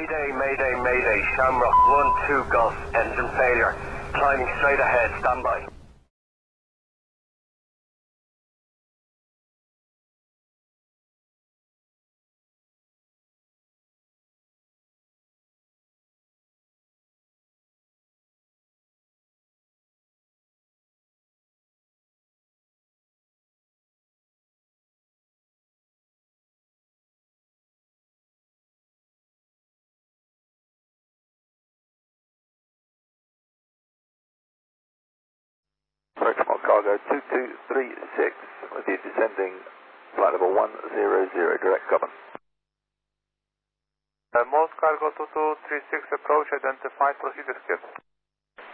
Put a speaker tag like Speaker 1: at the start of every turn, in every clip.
Speaker 1: Mayday, mayday, mayday, Shamrock 1-2 Golf, engine failure. Climbing straight ahead, standby.
Speaker 2: Approach cargo 2236 with you descending flight level 100, direct common.
Speaker 3: Most cargo 2236 approach identified, proceed escape.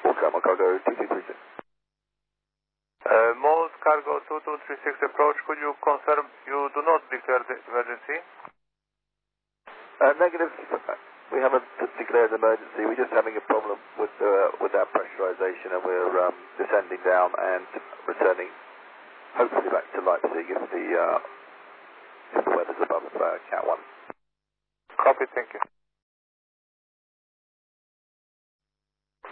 Speaker 2: Welcome, cargo 2236.
Speaker 3: Most cargo 2236 approach, could you confirm you do not declare the emergency?
Speaker 2: Negative. We haven't declared emergency. We're just having a problem with our pressurization, and we're descending down and returning, hopefully back to Leipzig if the weather's above Cat 1.
Speaker 3: Copy, thank you.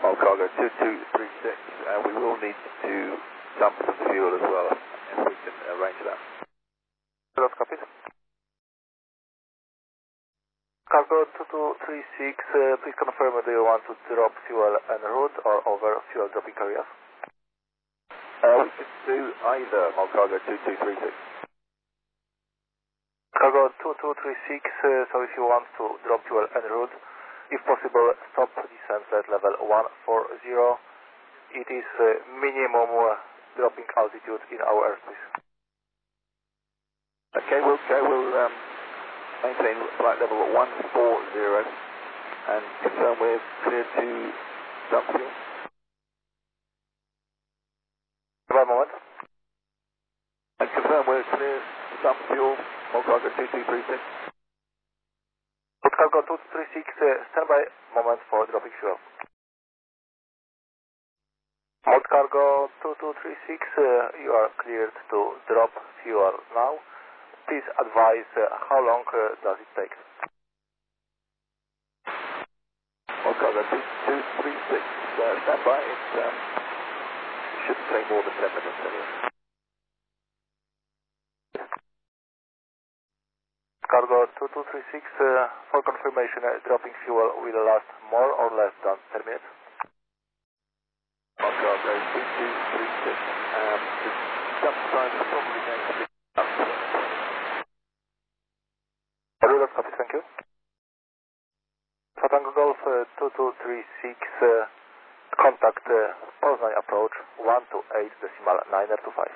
Speaker 2: All cargo 2236, we will need to dump some fuel as well, if we can arrange that.
Speaker 3: That's copied. Cargo 2236, please confirm whether you want to drop fuel en route or over fuel dropping areas.
Speaker 2: We could do either, all cargo 2236.
Speaker 3: Cargo 2236, so if you want to drop fuel en route, if possible, stop descent at level 140. It is minimum dropping altitude in our airspace.
Speaker 2: Okay, we'll maintain flight level 140 and confirm we're clear to dump fuel.
Speaker 3: One moment.
Speaker 2: And confirm we're clear to dump fuel, all cargo 2236.
Speaker 3: Cargo 2236, standby moment for dropping fuel. Mode cargo 2236, you are cleared to drop fuel now. Please advise how long does it take?
Speaker 2: Mode cargo 2236, standby. It shouldn't take more than 10 minutes anyway.
Speaker 3: Cargo 2236, for confirmation, dropping fuel will last more or less than 10 minutes.
Speaker 2: Mode cargo 2236, the dump time is probably going to be up.
Speaker 3: That's copy, thank you. Tango Golf 2236, contact Poznań approach 128.925.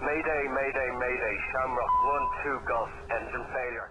Speaker 1: Mayday, mayday, mayday, Shamrock 1-2 Golf, engine failure.